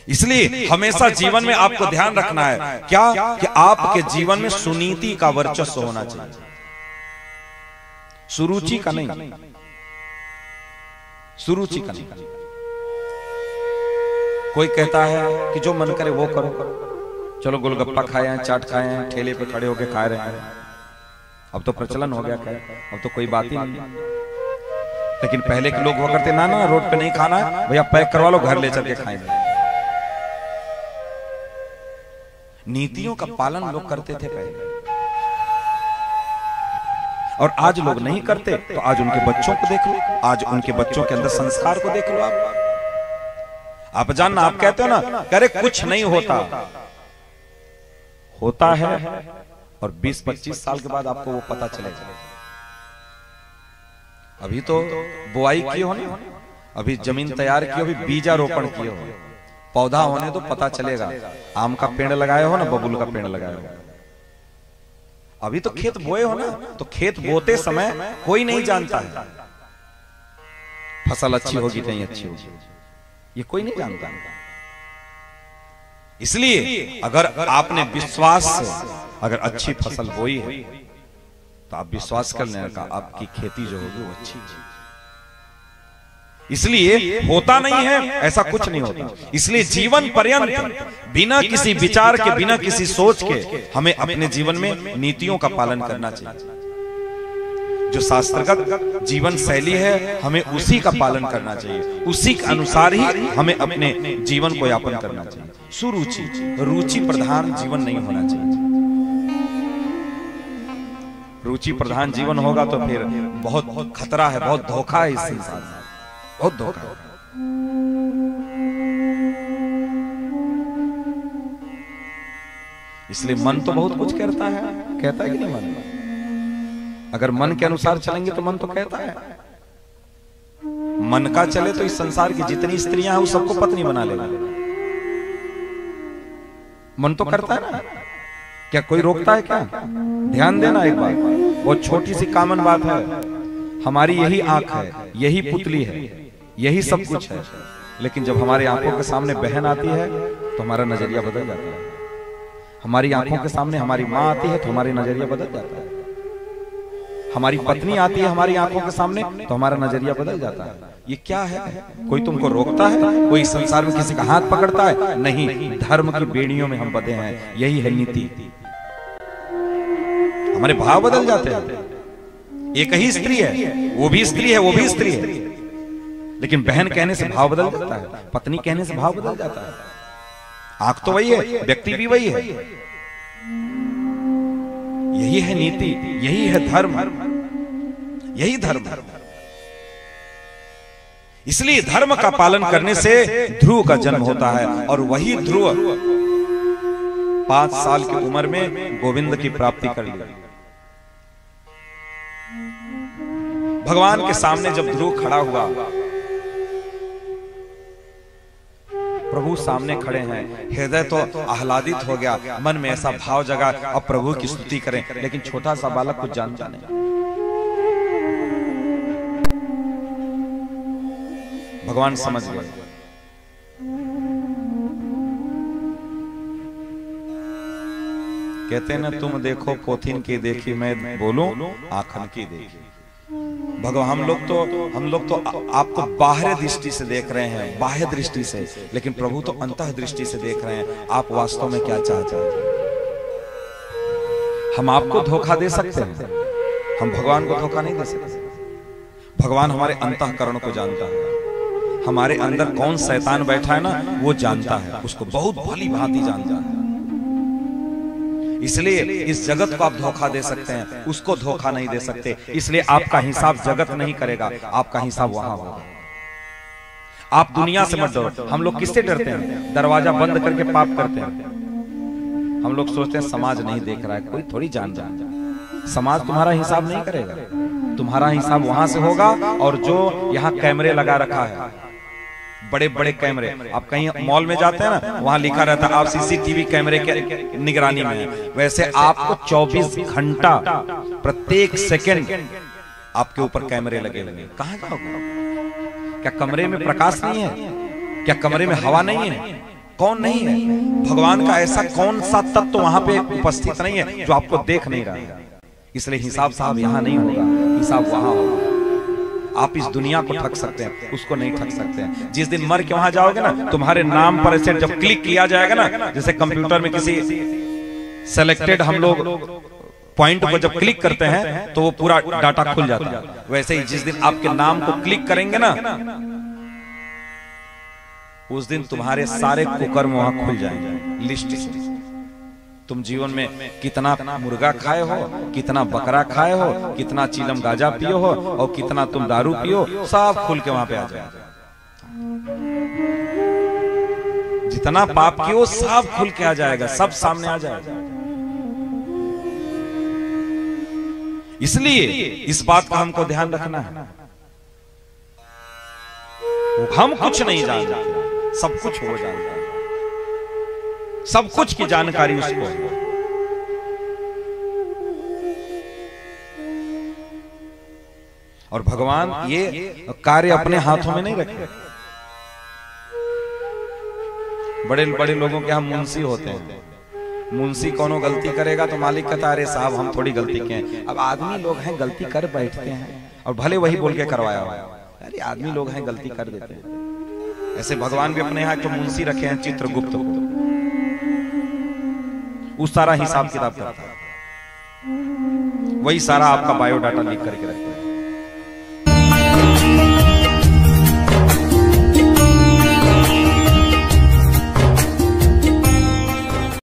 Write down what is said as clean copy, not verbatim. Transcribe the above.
इसलिए हमेशा जीवन में आपको ध्यान रखना है क्या कि आपके जीवन में सुनीति का वर्चस्व होना चाहिए, सुरुचि का नहीं, सुरुचि का नहीं। कोई कहता है कि जो मन करे वो करो, चलो गोलगप्पा खाए हैं, चाट खाए हैं, ठेले पे खड़े होके खा रहे हैं, अब तो प्रचलन हो गया, अब तो कोई बात ही नहीं। लेकिन पहले के लोग हुआ करते ना ना रोड पे नहीं खाना है भैया, पैक करवा लो, घर ले चल के खाएंगे। नीतियों का पालन लोग करते थे पहले, और आज लोग नहीं करते। तो आज उनके बच्चों को देख लो, आज उनके बच्चों के अंदर संस्कार को देख लो। आप जानना, आप कहते हो ना करे कुछ नहीं होता, होता है, और 20-25 साल के बाद आपको वो पता चलेगा। अभी तो बुआई किए हो ना, अभी जमीन तैयार की हो, अभी बीजारोपण किए हो, पौधा होने तो पता चलेगा। आम का पेड़ लगाए हो ना, बबूल का पेड़ लगाए हो, अभी तो खेत बोए हो ना, तो खेत बोते समय कोई नहीं जानता है फसल अच्छी होगी नहीं अच्छी होगी, ये कोई नहीं जानता। इसलिए अगर आपने विश्वास से अगर अच्छी फसल बोई है तो आप विश्वास कर लेना का आपकी खेती जो होगी वो अच्छी है। इसलिए होता नहीं है ऐसा कुछ नहीं होता। इसलिए जीवन पर्यंत बिना किसी विचार के, बिना किसी सोच के हमें अपने जीवन में नीतियों का पालन करना चाहिए। जो शास्त्रगत जीवन शैली है हमें उसी का पालन करना चाहिए, उसी के अनुसार ही हमें अपने जीवन को यापन करना चाहिए। सुरुचि, रुचि प्रधान जीवन नहीं होना चाहिए। रुचि प्रधान जीवन होगा तो फिर बहुत खतरा है, बहुत धोखा है इस संसार में, बहुत धोखा है। इसलिए मन तो बहुत कुछ कहता है कि नहीं मन? अगर मन के अनुसार चलेंगे तो मन तो कहता है, मन का चले तो इस संसार की जितनी स्त्रियां हैं वो सबको पत्नी बना लेगा। मन तो करता है ना, क्या कोई रोकता है क्या? ध्यान देना एक बात, बहुत छोटी सी कॉमन बात है, हमारी यही आंख है, यही पुतली है, यही सब कुछ है, लेकिन जब हमारी आंखों के सामने बहन आती है तो हमारा नजरिया बदल जाता है। हमारी आंखों के सामने हमारी माँ आती है तो हमारी नजरिया बदल जाता है। हमारी पत्नी आती है हमारी आंखों के सामने तो हमारा नजरिया बदल जाता है। ये क्या है? कोई तुमको रोकता है? कोई संसार में किसी का हाथ पकड़ता है? नहीं, धर्म की बेड़ियों में हम बंधे हैं, यही है नीति। हमारे भाव बदल जाते हैं। एक ही स्त्री है, वो भी स्त्री है, वो भी स्त्री है, लेकिन बहन कहने से भाव बदल जाता है, पत्नी कहने से भाव बदल जाता है। आंख तो वही है, व्यक्ति भी वही है। यही है नीति, यही है धर्म, यही धर्म। इसलिए धर्म का पालन करने से ध्रुव का जन्म होता है, और वही ध्रुव 5 साल की उम्र में गोविंद की प्राप्ति कर ली। भगवान के सामने जब ध्रुव खड़ा हुआ, प्रभु सामने खड़े हैं, हृदय तो आह्लादित हो गया, मन में ऐसा भाव जगा अब प्रभु की स्तुति करें, लेकिन छोटा सा बालक कुछ जानता नहीं। भगवान समझ गए। कहते हैं ना, तुम देखो पोथिन की देखी, मैं बोलूं आखन की देखी। भगवान हम लोग तो आपको बाहरी दृष्टि से देख रहे हैं, बाह्य दृष्टि से, लेकिन प्रभु तो अंतः दृष्टि से देख रहे हैं। आप वास्तव में क्या चाहते हैं? हम आपको धोखा दे सकते हैं, हम भगवान को धोखा नहीं दे सकते। भगवान हमारे अंतःकरण को जानता है, हमारे अंदर कौन शैतान बैठा है ना वो जानता है, उसको बहुत भली भांति जानता है। इसलिए इस जगत को आप धोखा दे सकते हैं, उसको धोखा नहीं दे सकते। इसलिए आपका हिसाब जगत नहीं करेगा, आपका हिसाब वहां होगा। आप दुनिया से मत डरो। हम लोग किससे डरते हैं? दरवाजा बंद करके पाप करते हैं। हम लोग सोचते हैं समाज नहीं देख रहा है, कोई थोड़ी जान समाज तुम्हारा हिसाब नहीं करेगा, तुम्हारा हिसाब वहां से होगा। और जो यहाँ कैमरे लगा रखा है, बड़े बड़े कैमरे, आप कहीं मॉल में जाते हैं ना, वहां लिखा रहता है आप सीसीटीवी कैमरे के निगरानी में हैं। वैसे आपको 24 घंटा प्रत्येक सेकंड आपके ऊपर कैमरे लगे हुए हैं। कहां जाओगे? क्या कमरे में प्रकाश नहीं है? क्या कमरे में हवा नहीं है? कौन नहीं है? भगवान का ऐसा कौन सा तत्व वहां पे उपस्थित नहीं है जो आपको देख नहीं रहा है? इसलिए हिसाब साहब यहां नहीं होगा, हिसाब वहां होगा। आप इस दुनिया को ठग सकते हैं, उसको नहीं ठग सकते हैं। जिस दिन मर के वहां जाओगे ना, तुम्हारे नाम पर ऐसे जब क्लिक किया जाएगा ना, जैसे कंप्यूटर में किसी सेलेक्टेड हम लोग पॉइंट को जब क्लिक करते हैं तो वो पूरा डाटा खुल जाता है, वैसे ही जिस दिन आपके नाम को क्लिक करेंगे ना, उस दिन तुम्हारे सारे कुकर्म वहां खुल जाएंगे लिस्ट से। तुम जीवन में कितना मुर्गा खाए हो, कितना बकरा खाए हो, कितना चीलम गांजा पियो हो और कितना तुम दारू पियो, सब खुल के वहां पे आ जाएगा। जितना पाप कियो सब खुल के आ जाएगा, सब सामने आ जाएगा। इसलिए इस बात का हमको ध्यान रखना है, हम कुछ नहीं जानते, सब कुछ हो जानता है, सब कुछ की जानकारी उसको है। और भगवान ये कार्य अपने हाथों में नहीं रखे। बड़े बड़े लोगों के हम मुंशी होते हैं, मुंशी कोनो गलती करेगा तो मालिक कहता अरे साहब हम थोड़ी गलती किए। अब आदमी लोग हैं गलती कर बैठते हैं और भले वही बोल के करवाया हुआ, अरे आदमी लोग हैं गलती कर देते हैं। ऐसे भगवान भी अपने यहाँ जो मुंशी रखे हैं चित्रगुप्त को, उस सारा हिसाब किताब करता है, वही सारा आपका बायोडाटा लिख करके रखता है।